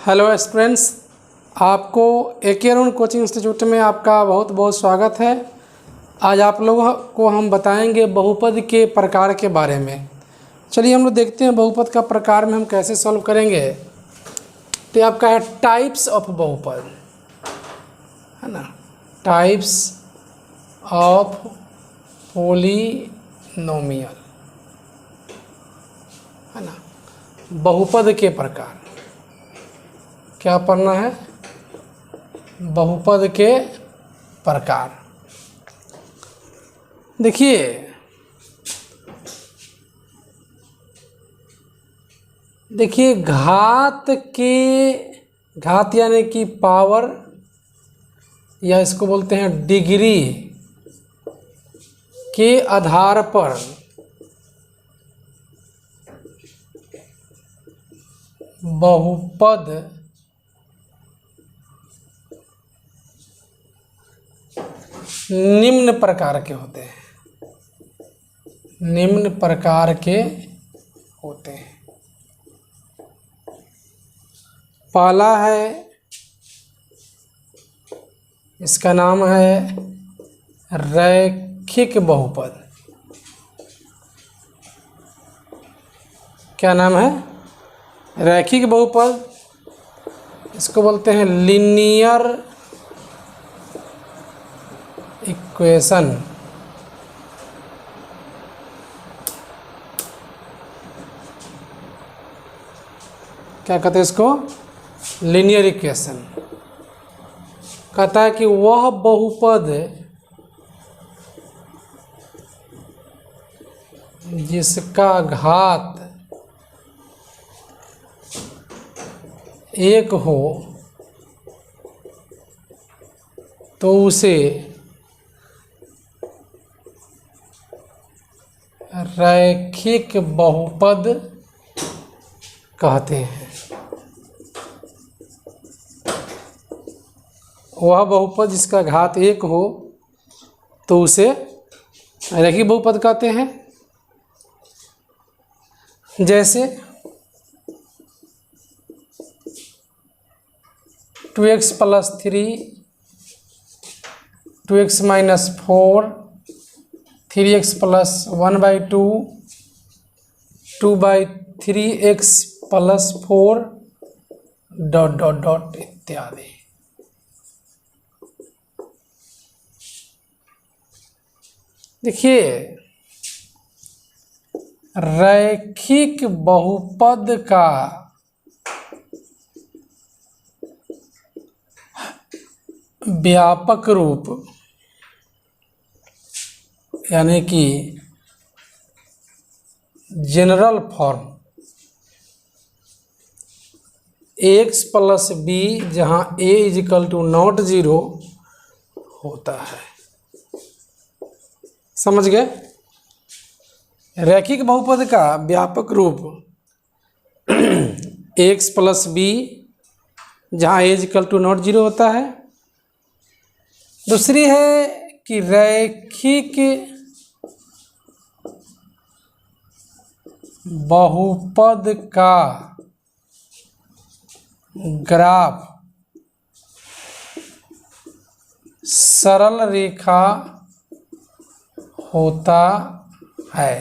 Hello students, आपको A K. Arun coaching institute में आपका बहुत बहुत स्वागत है। आज आप लोगों को हम बताएंगे बहुपद के प्रकार के बारे में। चलिए हम लोग देखते हैं बहुपद का प्रकार में हम कैसे सॉल्व करेंगे। तो आपका है टाइप्स ऑफ बहुपद, है ना। टाइप्स ऑफ पॉलिनोमियल, है ना। बहुपद के प्रकार क्या पढ़ना है? बहुपद के प्रकार। देखिए घात यानी कि पावर, या इसको बोलते हैं डिग्री के आधार पर बहुपद निम्न प्रकार के होते हैं। निम्न प्रकार के होते हैं। पहला है, इसका नाम है रैखिक बहुपद। क्या नाम है? रैखिक बहुपद। इसको बोलते हैं लीनियर इक्वेशन। क्या कहते हैं इसको? Linear equation. कहता है कि वह बहुपद जिसका घात एक हो तो उसे रैखिक बहुपद कहते हैं। वह बहुपद जिसका घात एक हो तो उसे रैखिक बहुपद कहते हैं। जैसे 2x + 3, 2x - 4, 3x + 1/2, 2/3x + 4 ... इत्यादि। देखिए, रैखिक बहुपद का व्यापक रूप यानी कि जनरल फॉर्म x + b, जहाँ a = 0 होता है। समझ गए? रैखिक बहुपद का व्यापक रूप x + b, जहाँ a = 0 होता है। दूसरी है कि रैखिक बहुपद का ग्राफ सरल रेखा होता है।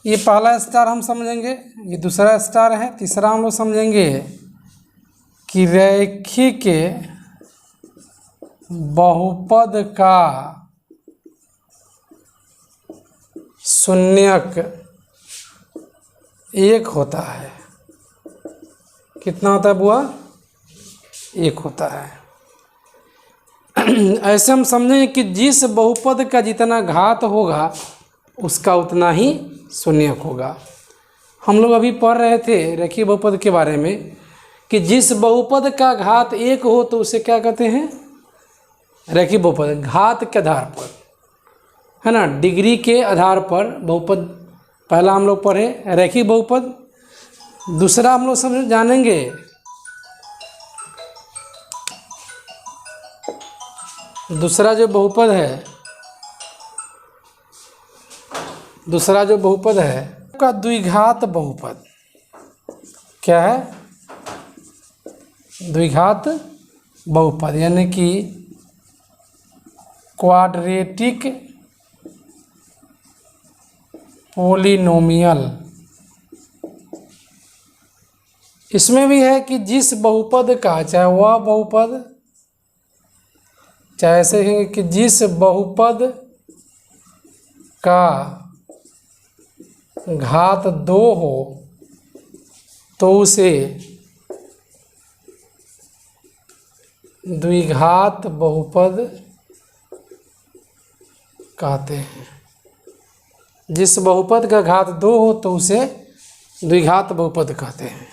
ये पहला स्टार हम समझेंगे, ये दूसरा स्टार है। तीसरा हम लोग समझेंगे कि रैखिक बहुपद का शून्यक एक होता है। कितना होता है बुआ? एक होता है। ऐसे हम समझेंगे कि जिस बहुपद का जितना घात होगा उसका उतना ही शून्यक होगा। हम लोग अभी पढ़ रहे थे रैखिक बहुपद के बारे में कि जिस बहुपद का घात एक हो तो उसे क्या कहते हैं? रैखिक बहुपद। घात के आधार पर, है ना, डिग्री के आधार पर बहुपद। पहला हम लोग पढ़े रैखिक बहुपद। दूसरा हम लोग जानेंगे दूसरा जो बहुपद है का द्विघात बहुपद। क्या है, द्विघात बहुपद, यानी कि क्वाड्रेटिक पोलिनोमियल। इसमें भी है कि जिस बहुपद का, चाहे वह बहुपद, चाहे ऐसे है कि जिस बहुपद का घात 2 हो तो उसे द्विघात बहुपद कहते हैं। जिस बहुपद का घात 2 हो तो उसे द्विघात बहुपद कहते हैं।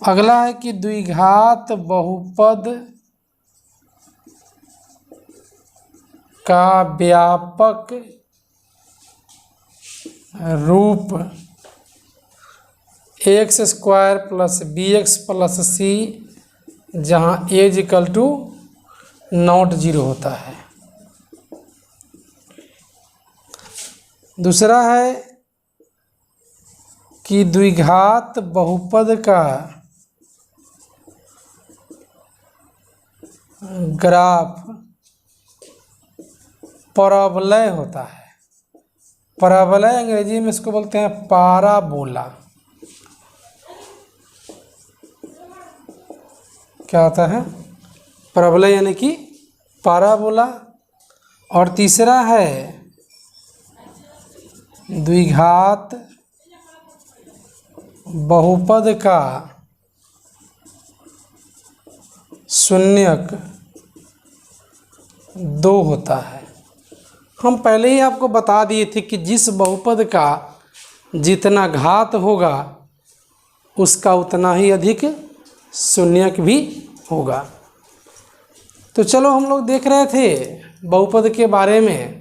अगला है कि द्विघात बहुपद का व्यापक रूप x square plus b x plus c, जहाँ a is equal to not zero होता है। दूसरा है कि द्विघात बहुपद का ग्राफ परवलय होता है। परवलय अंग्रेजी में इसको बोलते हैं पाराबोला। क्या होता है, परवलय यानी कि पाराबोला। और तीसरा है द्विघात बहुपद का शून्यक 2 होता है। हम पहले ही आपको बता दिए थे कि जिस बहुपद का जितना घात होगा उसका उतना ही अधिक शून्यक भी होगा। तो चलो, हम लोग देख रहे थे बहुपद के बारे में,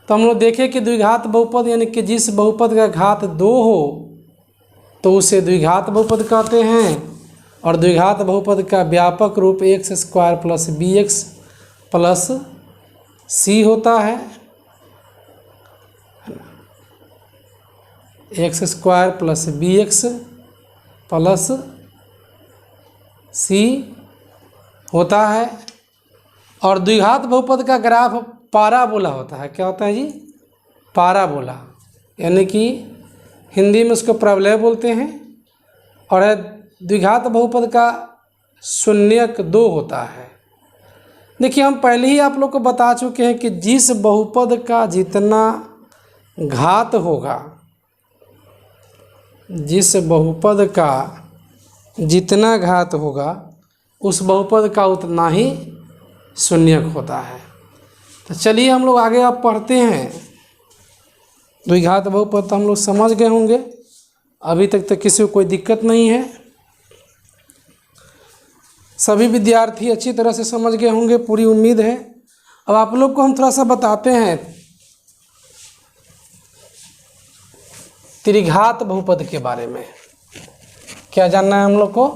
तो हम लोग देखे कि द्विघात बहुपद यानी कि जिस बहुपद का घात 2 हो तो उसे द्विघात बहुपद कहते हैं। और द्विघात बहुपद का व्यापक रूप x square plus b x plus c होता है। X square plus b x plus c होता है। और द्विघात बहुपद का ग्राफ पाराबोला होता है। क्या होता है जी, पाराबोला, यानी कि हिंदी में उसको परवलय बोलते हैं। और द्विघात बहुपद का शून्यक 2 होता है। देखिए, हम पहले ही आप लोग को बता चुके हैं कि जिस बहुपद का जितना घात होगा, जिस बहुपद का जितना घात होगा उस बहुपद का उतना ही शून्यक होता है। तो चलिए हम लोग आगे अब पढ़ते हैं। द्विघात बहुपद तो हम लोग समझ गए होंगे, अभी तक तो किसी को कोई दिक्कत नहीं है। सभी विद्यार्थी अच्छी तरह से समझ गए होंगे, पूरी उम्मीद है। अब आप लोग को हम थोड़ा सा बताते हैं त्रिघात बहुपद के बारे में। क्या जानना है हम लोग को?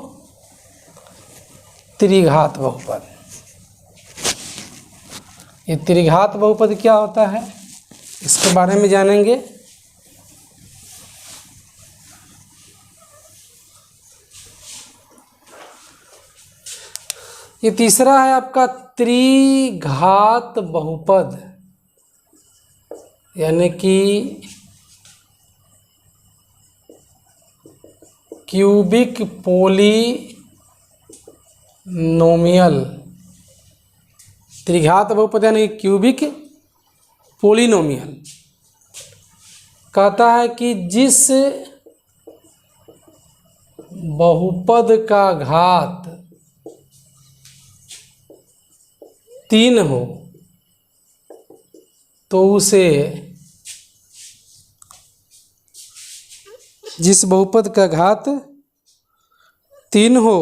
त्रिघात बहुपद। ये त्रिघात बहुपद क्या होता है, इसके बारे में जानेंगे। ये तीसरा है आपका त्रिघात बहुपद, यानी कि क्यूबिक पोलिनोमियल। त्रिघात बहुपद यानी क्यूबिक पोलिनोमियल कहता है कि जिस बहुपद का घात 3 हो तो उसे, जिस बहुपद का घात 3 हो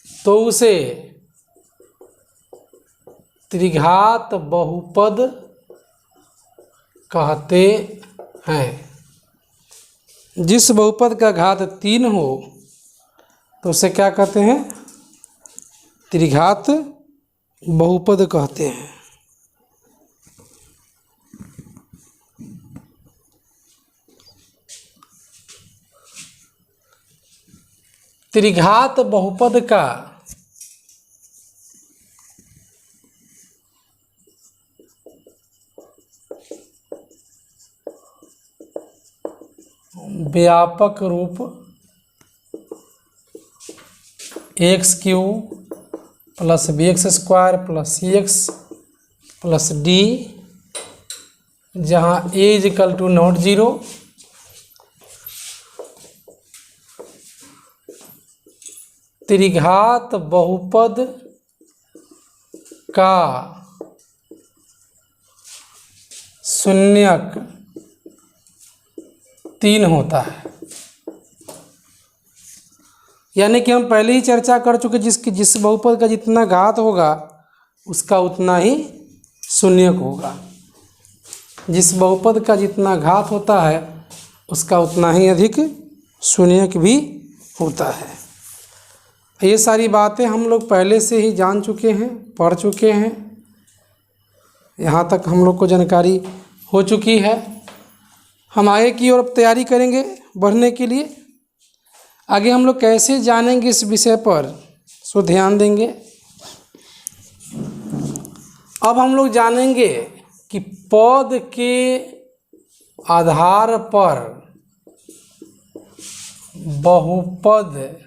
तो उसे त्रिघात बहुपद कहते हैं। जिस बहुपद का घात 3 हो तो उसे क्या कहते हैं? त्रिघात बहुपद कहते हैं। त्रिघात बहुपद का व्यापक रूप x cube plus b x square plus c x plus d, जहाँ a is equal to not zero, त्रिघात बहुपद का शून्यक 3 होता है। यानी कि हम पहले ही चर्चा कर चुके, जिस बहुपद का जितना घात होगा उसका उतना ही शून्यक होगा। जिस बहुपद का जितना घात होता है उसका उतना ही अधिक शून्यक भी होता है। ये सारी बातें हम लोग पहले से ही जान चुके हैं, पढ़ चुके हैं, यहाँ तक हम लोग को जानकारी हो चुकी है। हम आगे की ओर तैयारी करेंगे बढ़ने के लिए। आगे हम लोग कैसे जानेंगे इस विषय पर, सो ध्यान देंगे। अब हम लोग जानेंगे कि पद के आधार पर बहुपद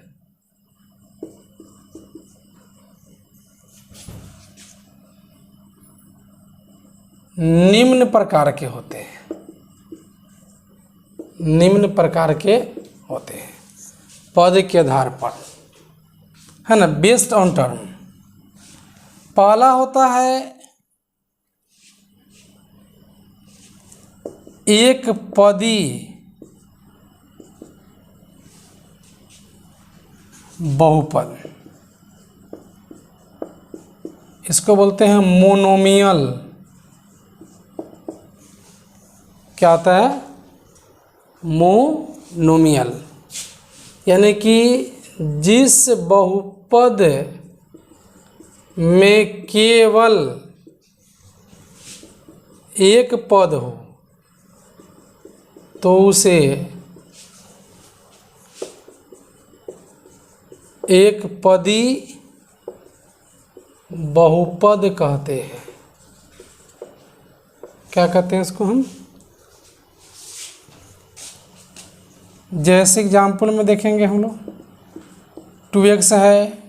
निम्न प्रकार के होते हैं। निम्न प्रकार के होते हैं पद के आधार पर, है ना, बेस्ड ऑन टर्म। पहला होता है एक पदी बहुपद, इसको बोलते हैं मोनोमियल। क्या आता है? मोनोमियल। यानी कि जिस बहुपद में केवल एक पद हो तो उसे एक पदी बहुपद कहते हैं। क्या कहते हैं इसको हम? जैसे एग्जाम्पल में देखेंगे हम लोग, 2x है,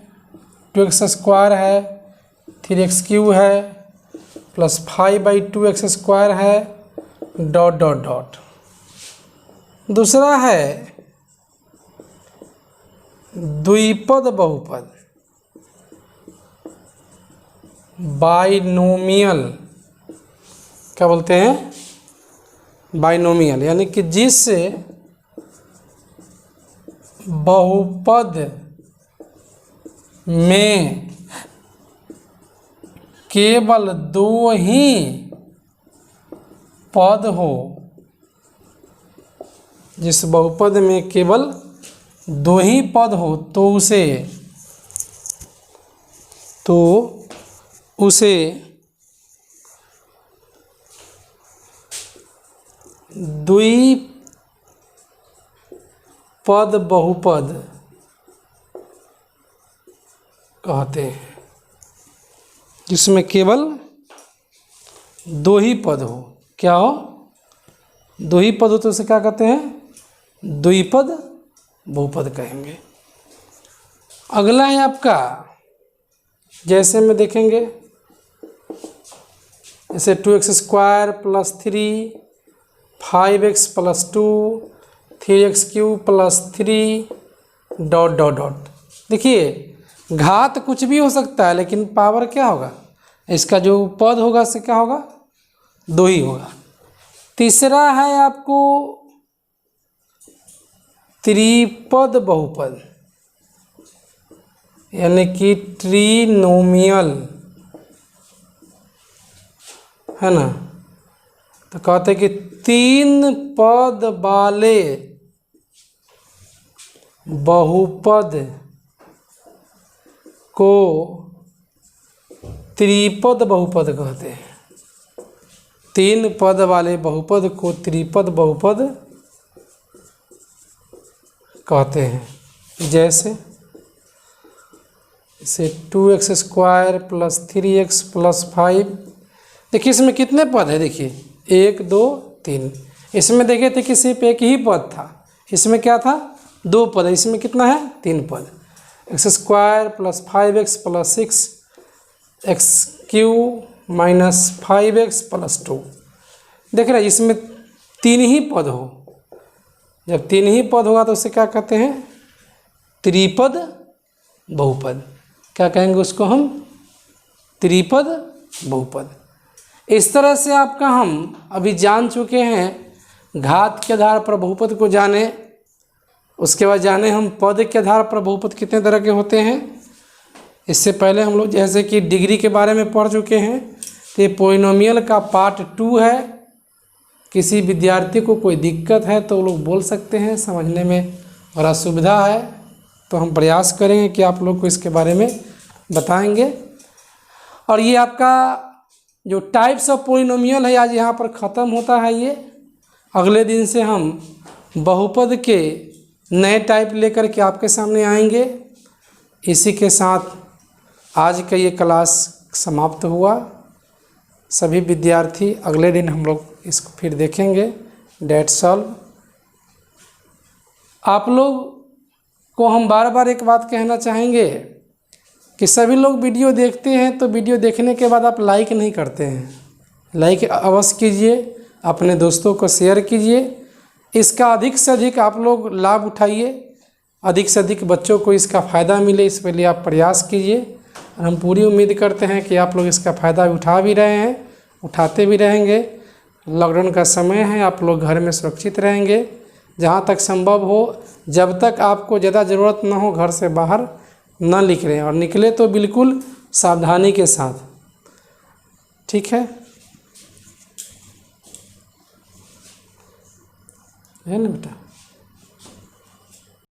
2x स्क्वायर है, 3x क्यू है, प्लस 5/2x स्क्वायर है, डॉट डॉट डॉट। दूसरा है द्विपद बहुपद, बाइनोमियल। क्या बोलते हैं? बाइनोमियल। यानी कि जिस बहुपद में केवल 2 ही पद हो, जिस बहुपद में केवल 2 ही पद हो तो उसे द्विपद बहुपद कहते हैं। जिसमें केवल 2 ही पद हो। क्या हो? 2 ही पद हो तो उसे क्या कहते हैं? द्विपद बहुपद कहेंगे। अगला है आपका, जैसे में देखेंगे, जैसे 2x square plus 3, 5x plus 2, 3x Q plus 3, dot dot dot. देखिए, घात कुछ भी हो सकता है लेकिन पावर क्या होगा? इसका जो पद होगा उससे क्या होगा? 2 ही होगा। तीसरा है आपको त्रिपद बहुपद, यानी कि ट्रिनोमियल, है ना। तो कहते हैं कि 3 पद वाले बहुपद को त्रिपद बहुपद कहते हैं। 3 पद वाले बहुपद को त्रिपद बहुपद कहते हैं। जैसे इसे 2x² + 3x + 5। देखिए इसमें कितने पद है, देखिए 1 2 3। इसमें देखे थे कि सिर्फ एक ही पद था, इसमें क्या था 2 पद है, इसमें कितना है 3 पद। x² + 5x + 6x³ - 5x + 2। देख रहे हैं इसमें 3 ही पद हो, जब 3 ही पद होगा तो उसे क्या कहते हैं, त्रिपद बहुपद। क्या कहेंगे उसको हम, त्रिपद बहुपद। इस तरह से आपका हम अभी जान चुके हैं घात के आधार पर बहुपद को जाने। उसके बाद जाने हम पद के आधार पर बहुपद कितने तरह के होते हैं। इससे पहले हम लोग जैसे कि डिग्री के बारे में पढ़ चुके हैं, तो ये पोलिनोमियल का पार्ट 2 है। किसी विद्यार्थी को कोई दिक्कत है तो लोग बोल सकते हैं, समझने में और असुविधा है तो हम प्रयास करेंगे कि आप लोग को इसके बारे में बताएंगे। और ये आपका जो टाइप्स ऑफ पोलिनोमियल है आज यहाँ पर ख़त्म होता है। ये अगले दिन से हम बहुपद के नए टाइप लेकर के आपके सामने आएंगे। इसी के साथ आज का ये क्लास समाप्त हुआ। सभी विद्यार्थी अगले दिन हम लोग इसको फिर देखेंगे, डेट सॉल्व। आप लोग को हम बार बार एक बात कहना चाहेंगे कि सभी लोग वीडियो देखते हैं तो वीडियो देखने के बाद आप लाइक नहीं करते हैं। लाइक अवश्य कीजिए, अपने दोस्तों को शेयर कीजिए। इसका अधिक से अधिक आप लोग लाभ उठाइए, अधिक से अधिक बच्चों को इसका फ़ायदा मिले, इसके लिए आप प्रयास कीजिए। और हम पूरी उम्मीद करते हैं कि आप लोग इसका फ़ायदा उठा भी रहे हैं, उठाते भी रहेंगे। लॉकडाउन का समय है, आप लोग घर में सुरक्षित रहेंगे। जहाँ तक संभव हो, जब तक आपको ज़्यादा ज़रूरत ना हो, घर से बाहर न निकलें, और निकले तो बिल्कुल सावधानी के साथ। ठीक है ना बेटा।